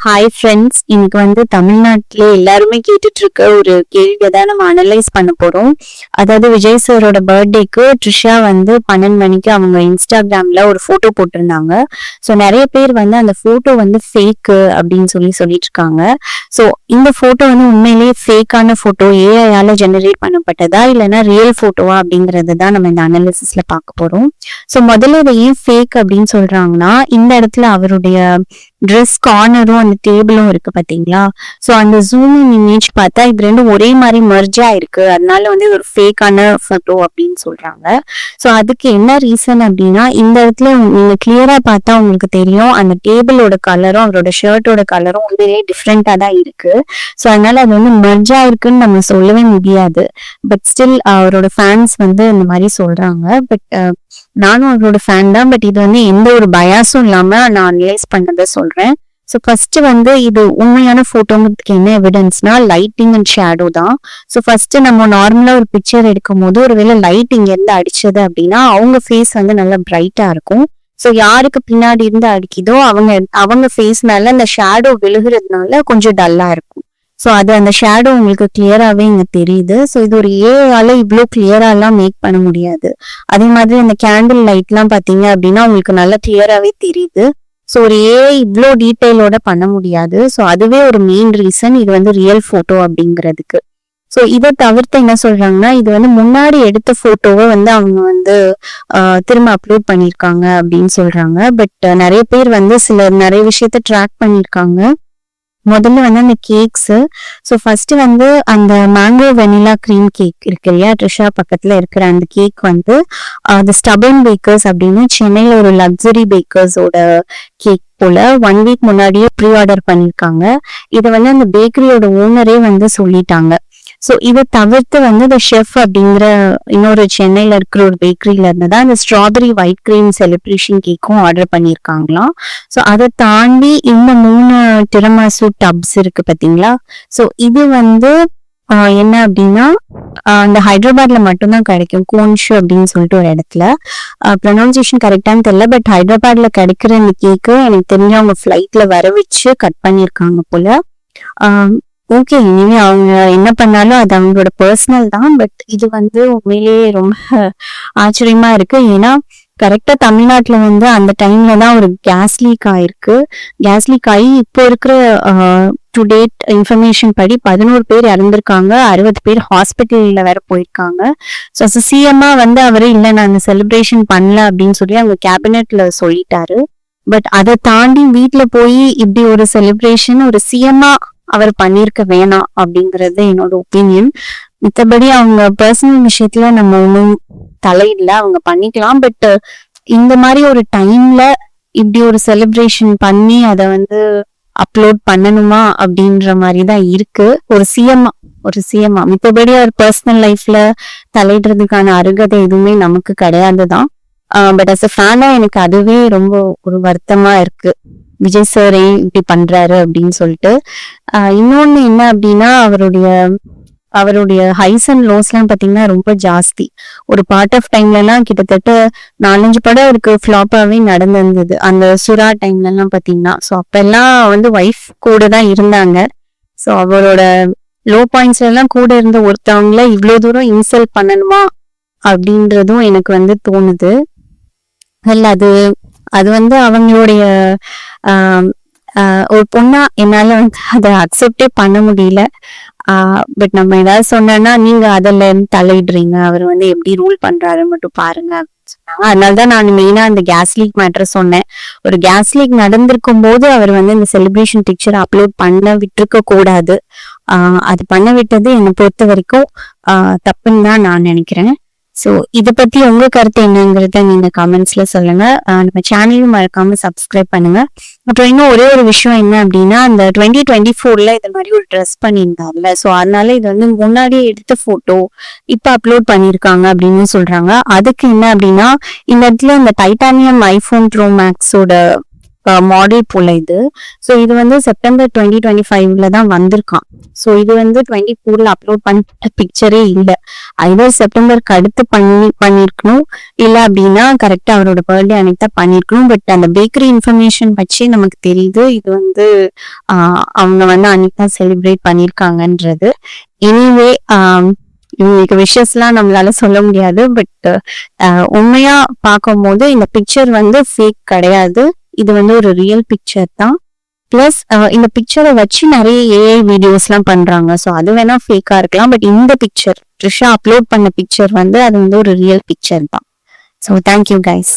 Hi friends, இன்னைக்கு தமிழ்நாட்டிலே எல்லாருமே கேட்டுட்டு இருக்க ஒரு கேள்வியை தான் நம்ம அனலைஸ் பண்ண போறோம். அதாவது விஜய் சாரோட பர்த்டேக்கு ட்ரிஷா 12 மணிக்கு அவங்க இன்ஸ்டாகிராம்ல ஒரு போட்டோ போட்டிருந்தாங்க. ஸோ நிறைய பேர் அந்த போட்டோ ஃபேக்கு அப்படின்னு சொல்லிட்டு இருக்காங்க. ஸோ இந்த போட்டோ உண்மையிலேயே ஃபேக்கான போட்டோ, ஏஐயால ஜெனரேட் பண்ணப்பட்டதா இல்லைன்னா ரியல் போட்டோவா அப்படிங்கறது தான் நம்ம இந்த அனாலிசிஸ்ல பார்க்க போறோம். ஸோ முதல்ல இதை ஏன் ஃபேக் அப்படின்னு சொல்றாங்கன்னா, இந்த இடத்துல அவருடைய ட்ரெஸ் கார்னரும் அந்த டேபிளும் இருக்கு பாத்தீங்களா? சோ அந்த ஜூமிங் இமேஜ் பார்த்தா இது ரெண்டும் ஒரே மாதிரி மர்ஜா இருக்கு. அதனால இது ஒரு ஃபேக்கான போட்டோ அப்படின்னு சொல்றாங்க. சோ அதுக்கு என்ன ரீசன் அப்படின்னா, இந்த இடத்துல நீங்க கிளியரா பார்த்தா உங்களுக்கு தெரியும், அந்த டேபிளோட கலரும் அவரோட ஷர்ட்டோட கலரும் உண்மையிலேயே டிஃப்ரெண்டா தான் இருக்கு. சோ அதனால அது மர்ஜா இருக்குன்னு நம்ம சொல்லவே முடியாது. பட் ஸ்டில் அவரோட ஃபேன்ஸ் இந்த மாதிரி சொல்றாங்க. பட் நானும் அவரோட ஃபேன் தான். பட் இது எந்த ஒரு பயாஸும் இல்லாம நான் அனலைஸ் பண்ணதை சொல்றேன். ஸோ ஃபர்ஸ்ட் இது உண்மையான போட்டோங்கிறதுக்கு என்ன எவிடன்ஸ்னா, லைட்டிங் அண்ட் ஷேடோ தான். ஸோ ஃபர்ஸ்ட் நம்ம நார்மலா ஒரு பிக்சர் எடுக்கும் போது ஒருவேளை லைட் இங்க இருந்து அடிச்சது அப்படின்னா அவங்க ஃபேஸ் நல்லா பிரைட்டா இருக்கும். ஸோ யாருக்கு பின்னாடி இருந்து அடிக்குதோ அவங்க ஃபேஸ் மேல அந்த ஷேடோ விழுகிறதுனால கொஞ்சம் டல்லா இருக்கும். ஸோ அது அந்த ஷேடோ உங்களுக்கு கிளியராகவே இங்க தெரியுது. ஸோ இது ஒரு ஏஆல இவ்வளோ கிளியராலாம் மேக் பண்ண முடியாது. அதே மாதிரி அந்த கேண்டில் லைட்லாம் பார்த்தீங்க அப்படின்னா உங்களுக்கு நல்லா கிளியராகவே தெரியுது. ஸோ ஒரு ஏஐ இவ்வளோ டீட்டெயிலோட பண்ண முடியாது. ஸோ அதுவே ஒரு மெயின் ரீசன் இது ரியல் போட்டோ அப்படிங்கிறதுக்கு. ஸோ இதை தவிர்த்து என்ன சொல்றாங்கன்னா, இது முன்னாடி எடுத்த போட்டோவை அவங்க திரும்ப அப்லோட் பண்ணியிருக்காங்க அப்படின்னு சொல்றாங்க. பட் நிறைய பேர் நிறைய விஷயத்த ட்ராக் பண்ணியிருக்காங்க. முதல்ல அந்த கேக்ஸ். ஸோ ஃபர்ஸ்ட் அந்த மேங்கோ வெனிலா கிரீம் கேக் இருக்கு இல்லையா, ட்ரிஷா பக்கத்துல இருக்கிற அந்த கேக் அந்த ஸ்டபன் பேக்கர்ஸ் அப்படின்னு சென்னையில ஒரு லக்ஸரி பேக்கர்ஸோட கேக் போல 1 வீக் முன்னாடியே ப்ரீ ஆர்டர் பண்ணிருக்காங்க. இதை அந்த பேக்கரியோட ஓனரே சொல்லிட்டாங்க. ஸோ இதை தவிர்த்து இந்த ஷெஃப் அப்படிங்கிற இன்னொரு சென்னையில இருக்கிற ஒரு பேக்கரியில இருந்துதான் அந்த ஸ்ட்ராபெரி ஒயிட் கிரீம் செலிப்ரேஷன் கேக்கும் ஆர்டர் பண்ணியிருக்காங்களாம். ஸோ அதை தாண்டி இந்த 3 டிரமாசு டப்ஸ் இருக்கு பாத்தீங்களா? ஸோ இது என்ன அப்படின்னா, அந்த ஹைதராபாத்ல மட்டும்தான் கிடைக்கும், கோன்ஷு அப்படின்னு சொல்லிட்டு ஒரு இடத்துல. ப்ரொனவுன்சியேஷன் கரெக்டான்னு தெரியல. பட் ஹைதராபாத்ல கிடைக்கிற இந்த கேக்கு எனக்கு தெரிஞ்ச அவங்க ஃபிளைட்ல வர வச்சு கட் பண்ணியிருக்காங்க போல. ஓகே, இனிமே அவங்க என்ன பண்ணாலும் அது அவங்களோட பர்சனல் தான். பட் இது உண்மையிலேயே ரொம்ப ஆச்சரியமா இருக்கு. ஏன்னா கரெக்டா தமிழ்நாட்டுல அந்த டைம்ல தான் ஒரு கேஸ் லீக் ஆயிருக்கு. கேஸ் லீக் ஆகி இப்போ இருக்கிற டு டேட் இன்ஃபர்மேஷன் படி 11 பேர் இறந்திருக்காங்க, 60 பேர் ஹாஸ்பிட்டல்ல வேற போயிருக்காங்க. ஸோ சிஎம்மா அவரு இல்லை நான் செலிப்ரேஷன் பண்ணல அப்படின்னு சொல்லி அவங்க கேபினெட்ல சொல்லிட்டாரு. பட் அதை தாண்டி வீட்டுல போய் இப்படி ஒரு செலிப்ரேஷன் ஒரு சிஎம்மா அவர் பண்ணிருக்க வேணாம் அப்படிங்கறது என்னோட ஒப்பீனியன். மித்தபடி அவங்க பர்சனல் விஷயத்துல நம்ம ஒன்றும் தலையிடல, அவங்க பண்ணிக்கலாம். பட் இந்த மாதிரி ஒரு டைம்ல இப்படி ஒரு செலிப்ரேஷன் பண்ணி அதை அப்லோட் பண்ணணுமா அப்படின்ற மாதிரிதான் இருக்கு. ஒரு சிஎம்மா மித்தபடி அவர் பர்சனல் லைஃப்ல தலையிடுறதுக்கான அருகதை எதுவுமே நமக்கு கிடையாதுதான். பட் அஸ் அ ஃபேனா எனக்கு அதுவே ரொம்ப ஒரு வருத்தமா இருக்கு, விஜய் சாரே இப்படி பண்றாரு அப்படின்னு சொல்லிட்டு. இன்னொன்னு என்ன அப்படின்னா, அவருடைய ஹைஸ் அண்ட் லோஸ் எல்லாம் பாத்தீங்கன்னா ரொம்ப ஜாஸ்தி. ஒரு பார்ட் ஆஃப் டைம்ல எல்லாம் கிட்டத்தட்ட 4-5 படம் அவருக்கு ஃபிளாப்பாவே நடந்திருந்தது அந்த சுறா டைம்ல எல்லாம் பாத்தீங்கன்னா. ஸோ அப்பெல்லாம் ஒய்ஃப் கூட தான் இருந்தாங்க. ஸோ அவரோட லோ பாயிண்ட்ஸ்ல எல்லாம் கூட இருந்த ஒருத்தவங்கள இவ்வளவு தூரம் இன்சல்ட் பண்ணணுமா அப்படின்றதும் எனக்கு தோணுது. இல்ல அது அவங்களுடைய ஒரு பொண்ணா என்னால அதை அக்செப்டே பண்ண முடியல. பட் நம்ம ஏதாவது சொன்னோம்னா நீங்க அதுல தலையிடுறீங்க, அவர் எப்படி ரூல் பண்றாரு மட்டும் பாருங்க அப்படின்னு சொன்னாங்க. அதனாலதான் நான் மெயினா அந்த கேஸ் லீக் மேட்டர் சொன்னேன். ஒரு கேஸ் லீக் நடந்திருக்கும் போது அவர் இந்த செலிப்ரேஷன் பிக்சர் அப்லோட் பண்ண விட்டுருக்க கூடாது. அது பண்ண விட்டது என்னை பொறுத்த வரைக்கும் தப்புன்னு தான் நான் நினைக்கிறேன். ஸோ இதை பத்தி உங்க கருத்து என்னங்கிறத நீங்க கமெண்ட்ஸ்ல சொல்லுங்க. நம்ம சேனலையும் மறக்காம சப்ஸ்கிரைப் பண்ணுங்க. அப்புறம் இன்னும் ஒரே ஒரு விஷயம் என்ன அப்படின்னா, அந்த 2024ல இது மாதிரி ஒரு ட்ரெஸ் பண்ணியிருந்தாங்கல்ல, ஸோ அதனால இது முன்னாடியே எடுத்த போட்டோ இப்ப அப்லோட் பண்ணியிருக்காங்க அப்படின்னு சொல்றாங்க. அதுக்கு என்ன அப்படின்னா, இந்த இடத்துல இந்த டைட்டானியம் ஐபோன் ப்ரோ மேக்ஸோட மாடல் போல இது. ஸோ இது வந்து செப்டம்பர் 2025ல தான் வந்திருக்கான். ஸோ இது வந்து 24ல அப்லோட் பண்ண பிக்சரே இல்லை. ஐதர் செப்டம்பருக்கு அடுத்து பண்ணிருக்கணும், இல்லை அப்படின்னா கரெக்டா அவரோட பர்த்டே அன்னைக்கு தான் பண்ணிருக்கணும். பட் அந்த பேக்கரி இன்ஃபர்மேஷன் வச்சு நமக்கு தெரியுது இது வந்து அவங்க வந்து அன்னைக்கு தான் செலிப்ரேட் பண்ணிருக்காங்கன்றது. எனிவே இவங்களுக்கு விஷஸ்லாம் நம்மளால சொல்ல முடியாது. பட் உண்மையா பார்க்கும்போது இந்த பிக்சர் வந்து ஃபேக் கிடையாது. இது வந்து ஒரு ரியல் பிக்சர் தான். பிளஸ் இந்த பிக்சரை வச்சு நிறைய ஏஐ வீடியோஸ் எல்லாம் பண்றாங்க. ஸோ அது வேணா ஃபேக்கா இருக்கலாம். பட் இந்த பிக்சர் ட்ரிஷா அப்லோட் பண்ண பிக்சர் வந்து அது வந்து ஒரு ரியல் பிக்சர் தான். So thank you guys.